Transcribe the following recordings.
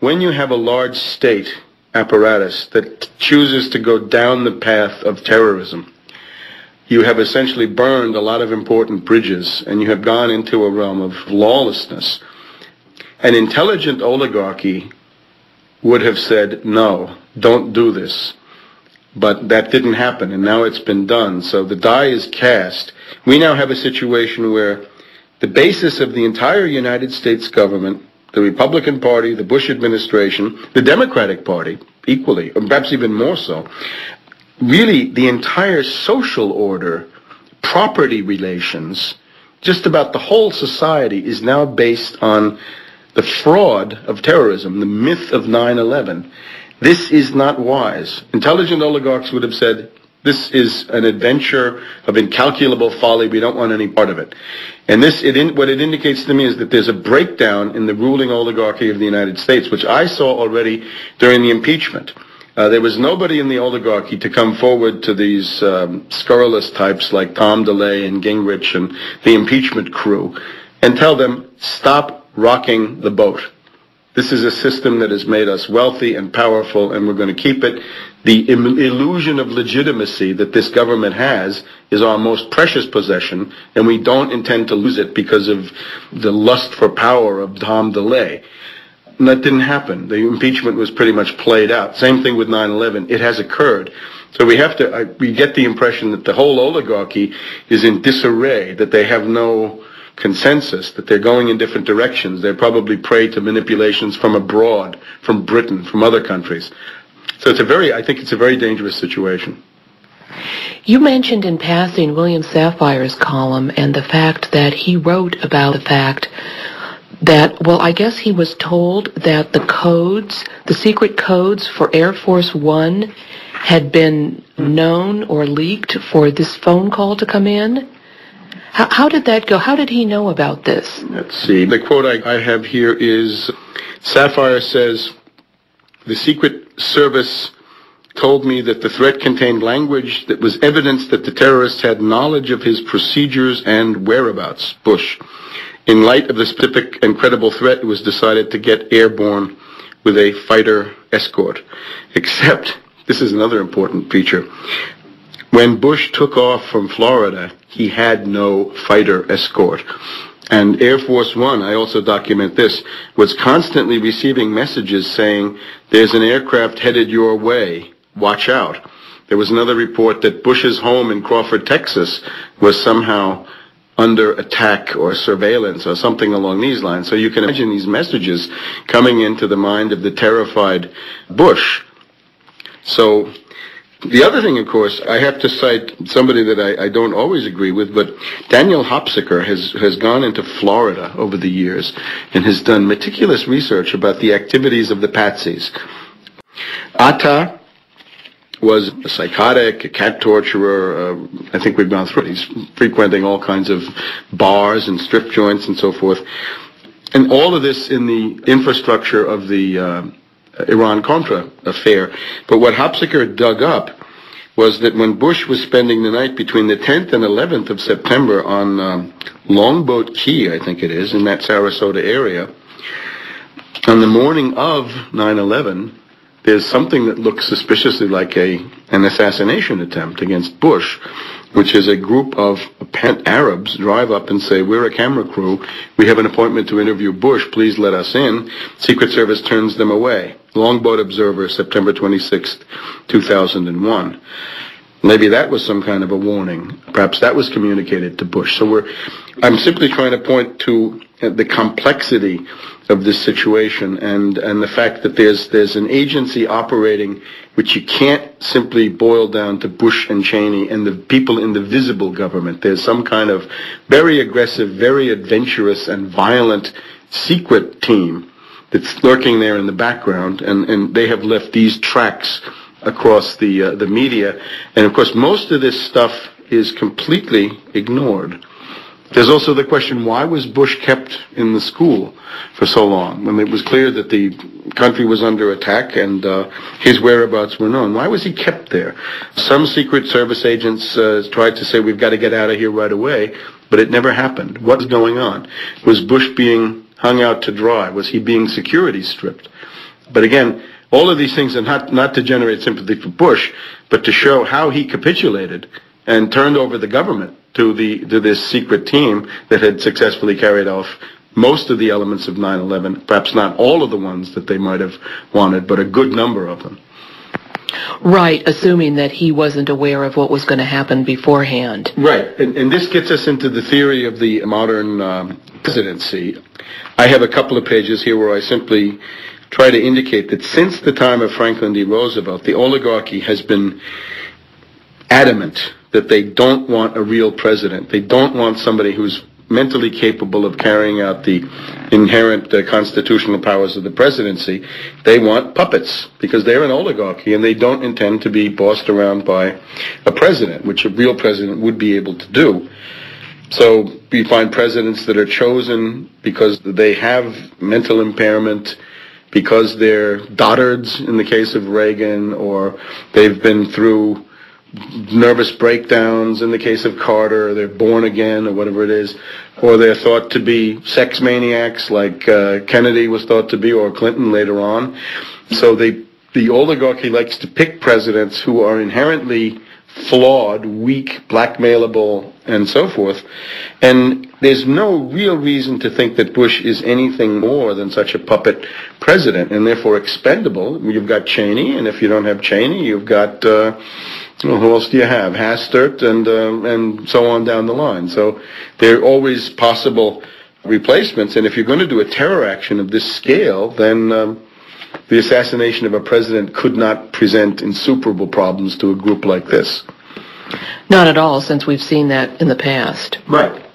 when you have a large state apparatus that chooses to go down the path of terrorism, you have essentially burned a lot of important bridges, and you have gone into a realm of lawlessness. An intelligent oligarchy would have said, no, don't do this. But that didn't happen, and now it's been done. So the die is cast. We now have a situation where the basis of the entire United States government, the Republican Party, the Bush administration, the Democratic Party, equally, or perhaps even more so, really the entire social order, property relations, just about the whole society is now based on the fraud of terrorism, the myth of 9/11. This is not wise. Intelligent oligarchs would have said, this is an adventure of incalculable folly. We don't want any part of it. And what it indicates to me is that there's a breakdown in the ruling oligarchy of the United States, which I saw already during the impeachment. There was nobody in the oligarchy to come forward to these scurrilous types like Tom DeLay and Gingrich and the impeachment crew and tell them, stop rocking the boat. This is a system that has made us wealthy and powerful, and we're going to keep it. The illusion of legitimacy that this government has is our most precious possession, and we don't intend to lose it because of the lust for power of Tom DeLay. And that didn't happen. The impeachment was pretty much played out. Same thing with 9/11. It has occurred. So we get the impression that the whole oligarchy is in disarray, that they have no consensus, that they're going in different directions. They're probably prey to manipulations from abroad, from Britain, from other countries. So I think it's a very dangerous situation. You mentioned in passing William Safire's column and the fact that he wrote about the fact that, well, I guess he was told that the secret codes for Air Force One had been known or leaked for this phone call to come in. How did that go? How did he know about this? Let's see. The quote I have here is, Safire says, the Secret Service told me that the threat contained language that was evidence that the terrorists had knowledge of his procedures and whereabouts, Bush. In light of the specific and credible threat, it was decided to get airborne with a fighter escort. Except, this is another important feature, when Bush took off from Florida, he had no fighter escort. And Air Force One, I also document this, was constantly receiving messages saying, there's an aircraft headed your way, watch out. There was another report that Bush's home in Crawford, Texas was somehow under attack or surveillance or something along these lines. So you can imagine these messages coming into the mind of the terrified Bush. So the other thing, of course, I have to cite somebody that I don't always agree with, but Daniel Hopsicker has gone into Florida over the years and has done meticulous research about the activities of the patsies. Atta was a psychotic, a cat torturer. I think we've gone through it. He's frequenting all kinds of bars and strip joints and so forth. And all of this in the infrastructure of the Iran-Contra affair. But what Hopsicker dug up was that when Bush was spending the night between the 10th and 11th of September on Longboat Key, I think it is, in that Sarasota area, on the morning of 9/11, there's something that looks suspiciously like an assassination attempt against Bush, which is a group of Arabs drive up and say, we're a camera crew, we have an appointment to interview Bush, please let us in. Secret Service turns them away. Longboat Observer, September 26th, 2001. Maybe that was some kind of a warning. Perhaps that was communicated to Bush. So I'm simply trying to point to the complexity of this situation and the fact that there's an agency operating which you can't simply boil down to Bush and Cheney and the people in the visible government. There's some kind of very aggressive, very adventurous and violent secret team that's lurking there in the background, and they have left these tracks across the media. And of course, most of this stuff is completely ignored. There's also the question, why was Bush kept in the school for so long when it was clear that the country was under attack and his whereabouts were known? Why was he kept there? Some Secret Service agents tried to say, we've got to get out of here right away, but it never happened. What was going on? Was Bush being hung out to dry? Was he being security stripped? But again, all of these things are not to generate sympathy for Bush, but to show how he capitulated and turned over the government to this secret team that had successfully carried off most of the elements of 9/11, perhaps not all of the ones that they might have wanted, but a good number of them. Right, assuming that he wasn't aware of what was going to happen beforehand. Right, and this gets us into the theory of the modern presidency. I have a couple of pages here where I simply try to indicate that since the time of Franklin D. Roosevelt, the oligarchy has been adamant that they don't want a real president. They don't want somebody who's mentally capable of carrying out the inherent constitutional powers of the presidency. They want puppets because they're an oligarchy and they don't intend to be bossed around by a president, which a real president would be able to do. So we find presidents that are chosen because they have mental impairment, because they're dotards in the case of Reagan, or they've been through nervous breakdowns in the case of Carter, they're born again or whatever it is, or they're thought to be sex maniacs like Kennedy was thought to be, or Clinton later on. So the oligarchy likes to pick presidents who are inherently flawed, weak, blackmailable, and so forth. And there's no real reason to think that Bush is anything more than such a puppet president, and therefore expendable. You've got Cheney, and if you don't have Cheney, you've got who else do you have? Hastert, and so on down the line. So there are always possible replacements, and if you're going to do a terror action of this scale, then the assassination of a president could not present insuperable problems to a group like this. Not at all, since we've seen that in the past. Right.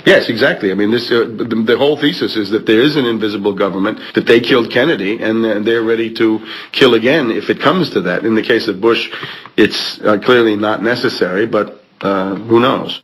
Yes, exactly. I mean, this the whole thesis is that there is an invisible government, that they killed Kennedy, and they're ready to kill again if it comes to that. In the case of Bush, it's clearly not necessary, but who knows?